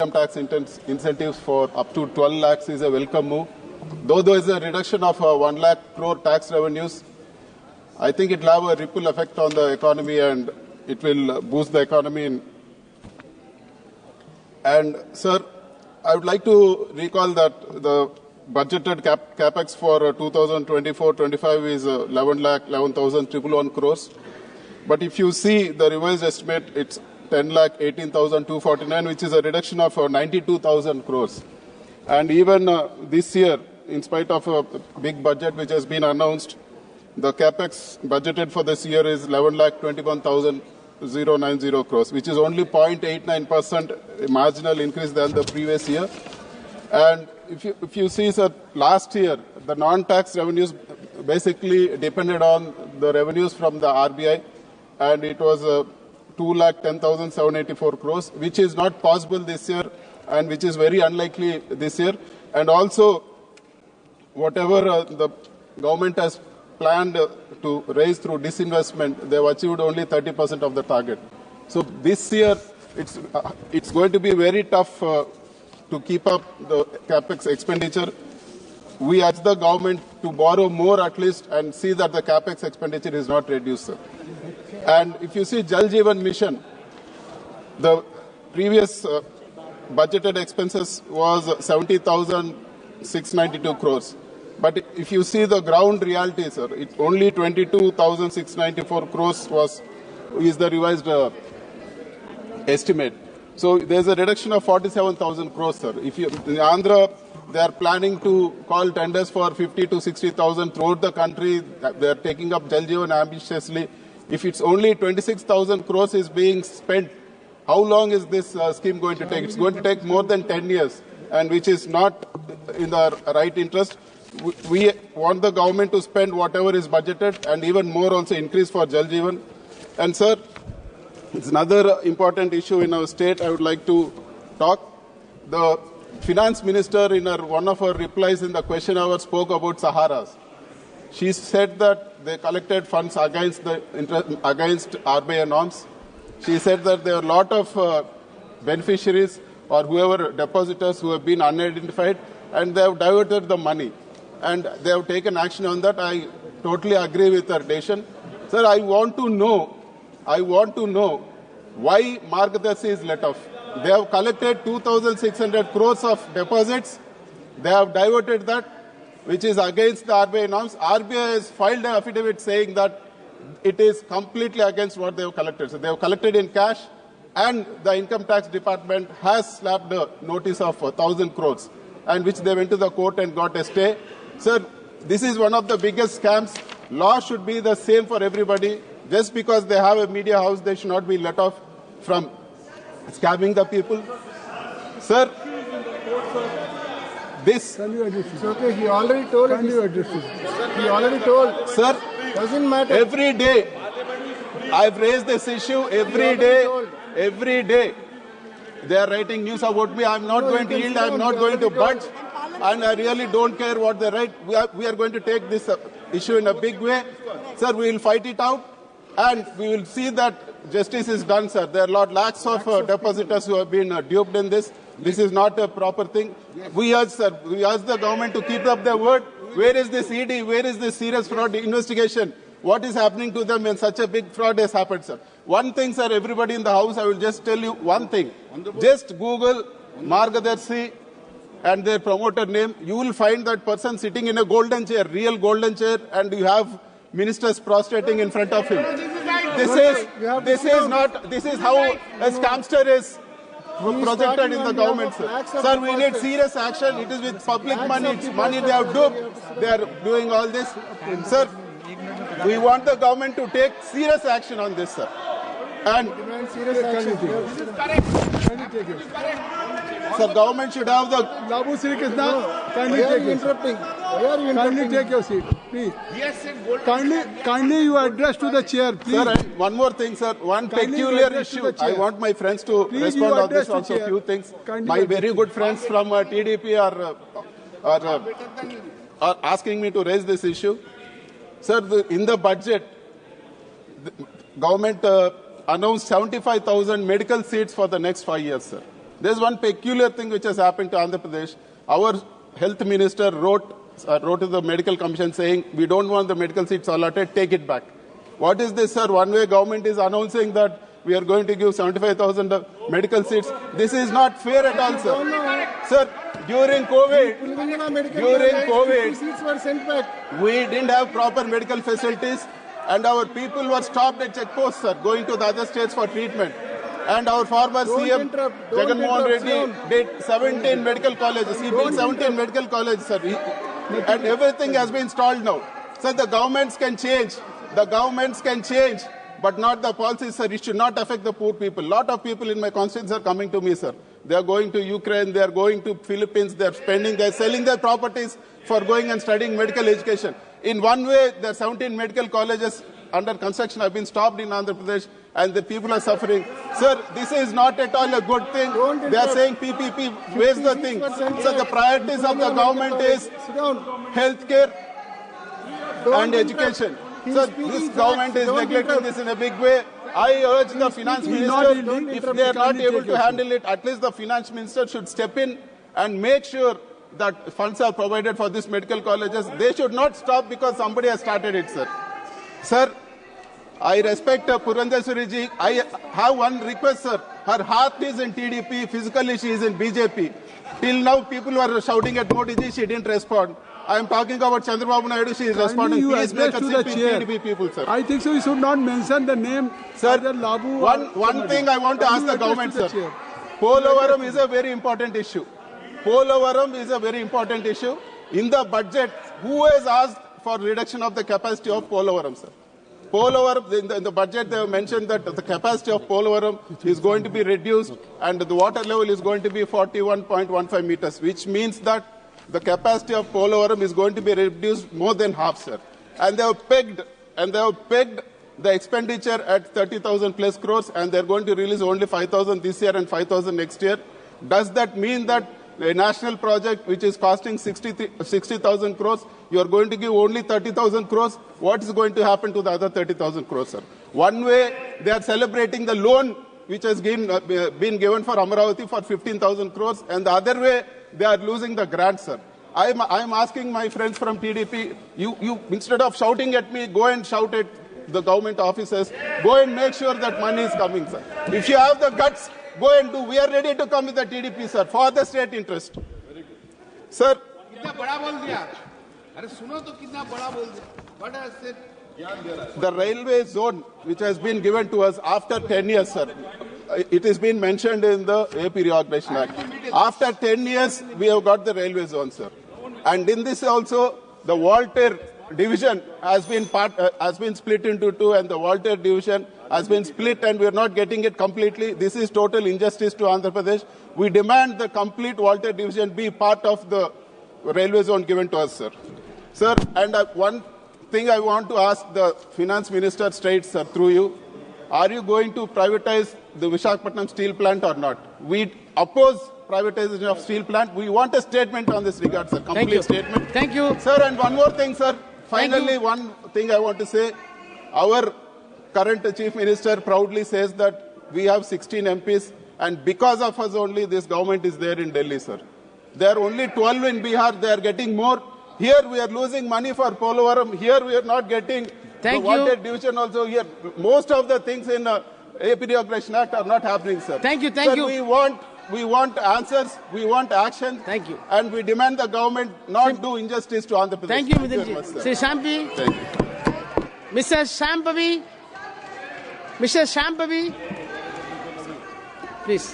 income tax incentives for up to 12 lakhs is a welcome move. Though there is a reduction of 1 lakh crore tax revenues, I think it will have a ripple effect on the economy and it will boost the economy. And, sir, I would like to recall that the budgeted capex for 2024-25 is 11,11,111 crores. But if you see the revised estimate, it's 10,18,249, which is a reduction of 92,000 crores. And even this year, in spite of a big budget which has been announced, the capex budgeted for this year is 11,21,090 crores, which is only 0.89% marginal increase than the previous year. And if you see, sir, last year, the non-tax revenues basically depended on the revenues from the RBI, and it was 2,10,784 crores, which is not possible this year and which is very unlikely this year. And also, whatever the government has planned to raise through disinvestment, they have achieved only 30% of the target. So this year, it's going to be very tough to keep up the capex expenditure. We urge the government to borrow more at least and see that the capex expenditure is not reduced, sir. And if you see Jal Jeevan Mission, the previous budgeted expenses was 70,692 crores. But if you see the ground reality, sir, it's only 22,694 crores is the revised estimate. So there's a reduction of 47,000 crores, sir. If you in Andhra, they are planning to call tenders for 50 to 60,000 throughout the country. They are taking up Jal Jeevan ambitiously. If it's only 26,000 crores is being spent, how long is this scheme going to take? It's going to take more than 10 years, and which is not in the right interest. We want the government to spend whatever is budgeted and even more also increase for Jal Jeevan. And sir, it's another important issue in our state I would like to talk. The finance minister in one of her replies in the question hour spoke about Saharas. She said that they collected funds against RBI norms. She said that there are a lot of beneficiaries or whoever depositors who have been unidentified and they have diverted the money. And they have taken action on that. I totally agree with her decision. Sir, I want to know why Margadarshi is let off. They have collected 2,600 crores of deposits. They have diverted that, which is against the RBI norms. RBI has filed an affidavit saying that it is completely against what they have collected. So they have collected in cash, and the income tax department has slapped a notice of 1,000 crores, and which they went to the court and got a stay. Sir, this is one of the biggest scams. Law should be the same for everybody. Just because they have a media house, they should not be let off from scamming the people. Sir, this... Can you address it? Okay, he already told. Can you address it? He already told. Sir, doesn't matter. Every day, I've raised this issue every day. They are writing news about me. I'm not going to yield. I'm not going to budge. And I really don't care what they write. We are going to take this issue in a big way. Sir, we will fight it out. And we will see that justice is done, sir. There are lakhs of depositors who have been duped in this. This is not a proper thing. We urge the government to keep up their word. Where is this ED? Where is this serious fraud investigation? What is happening to them when such a big fraud has happened, sir? One thing, sir, everybody in the house, I will just tell you one thing. Just Google Margadarshi and their promoter name. You will find that person sitting in a golden chair, real golden chair, and you have ministers prostrating in front of him. This is how a scamster is projected in the government, sir. Sir, we need serious action. It is with public money. It's money they have duped. They are doing all this. Sir, we want the government to take serious action on this, sir. And sir, government should have the... Labu Sri Krishna, kindly take your seat. Kindly take your seat, please. Yes, kindly you address to the chair, please. Sir, and one more thing, sir. One peculiar issue. I want my friends to respond on this also. A few things. My very good friends from TDP are asking me to raise this issue. Sir, in the budget, the government announced 75,000 medical seats for the next 5 years, sir. There's one peculiar thing which has happened to Andhra Pradesh. Our health minister wrote to the medical commission saying, we don't want the medical seats allotted, take it back. What is this, sir? One way government is announcing that we are going to give 75,000 medical seats. This is not fair at all, sir. Sir, during COVID, seats were sent back. we didn't have proper medical facilities and our people were stopped at checkposts, sir, going to the other states for treatment. And our former CM, Jagan Reddy, did 17 medical colleges. He built 17 medical colleges, sir. And everything has been stalled now. So the governments can change. The governments can change, but not the policies, sir. It should not affect the poor people. A lot of people in my constituency are coming to me, sir. They are going to Ukraine, they are going to Philippines, they are selling their properties for going and studying medical education. In one way, there are 17 medical colleges under construction have been stopped in Andhra Pradesh and the people are suffering. Sir, this is not at all a good thing. They are saying PPP, waste the thing. So the priorities of the government is healthcare and education. So this government is neglecting this in a big way. I urge the finance minister, if they are not able to handle it, at least the finance minister should step in and make sure that funds are provided for these medical colleges. They should not stop because somebody has started it, sir. Sir, I respect Purandeswari ji. I have one request, sir. Her heart is in TDP, physically she is in BJP. Till now, people were shouting at Modi ji, she didn't respond. I am talking about Chandrababu Naidu, she is responding. Please make a sit with TDP people, sir. I think so, you should not mention the name. Sir, one thing I want to ask the government, sir. Polavaram is a very important issue. Polavaram is a very important issue. In the budget, who has asked for reduction of the capacity of Polavaram, sir? Polavaram, in the budget they have mentioned that the capacity of Polavaram is going to be reduced and the water level is going to be 41.15 meters, which means that the capacity of Polavaram is going to be reduced more than half, sir. And they have pegged the expenditure at 30,000 plus crores and they are going to release only 5,000 this year and 5,000 next year. Does that mean that a national project which is costing 60,000 crores, you are going to give only 30,000 crores? What is going to happen to the other 30,000 crores, sir? One way, they are celebrating the loan which has been given for Amaravati for 15,000 crores, and the other way, they are losing the grant, sir. I am asking my friends from TDP, you instead of shouting at me, go and shout at the government officers, go and make sure that money is coming, sir. If you have the guts, go and do. We are ready to come with the TDP, sir, for the state interest. Sir. The railway zone, which has been given to us after 10 years, sir, it has been mentioned in the AP Reorganization Act. After 10 years, we have got the railway zone, sir. And in this also, the Walter division has been split into two, and the Walter division has been split, and we are not getting it completely. This is total injustice to Andhra Pradesh. We demand the complete Walter division be part of the railway zone given to us, sir. Sir, and one thing I want to ask the finance minister straight, sir, through you. Are you going to privatize the Visakhapatnam steel plant or not? We oppose privatization of steel plant. We want a statement on this regard, sir. Complete statement. Thank you. Sir, and one more thing, sir. Finally, one thing I want to say. Our current chief minister proudly says that we have 16 MPs, and because of us only this government is there in Delhi, sir. There are only 12 in Bihar. They are getting more. Here we are losing money for Polavaram. Here we are not getting the Water division also. Here most of the things in AP Reorganization Act are not happening, sir. Thank you. Sir, we want answers. We want action. Thank you. And we demand the government not do injustice to Andhra Pradesh. Thank you, Midhun ji. Sir Shampi. Thank you. Mr. Shampavi. Mr. Shampavi. Please.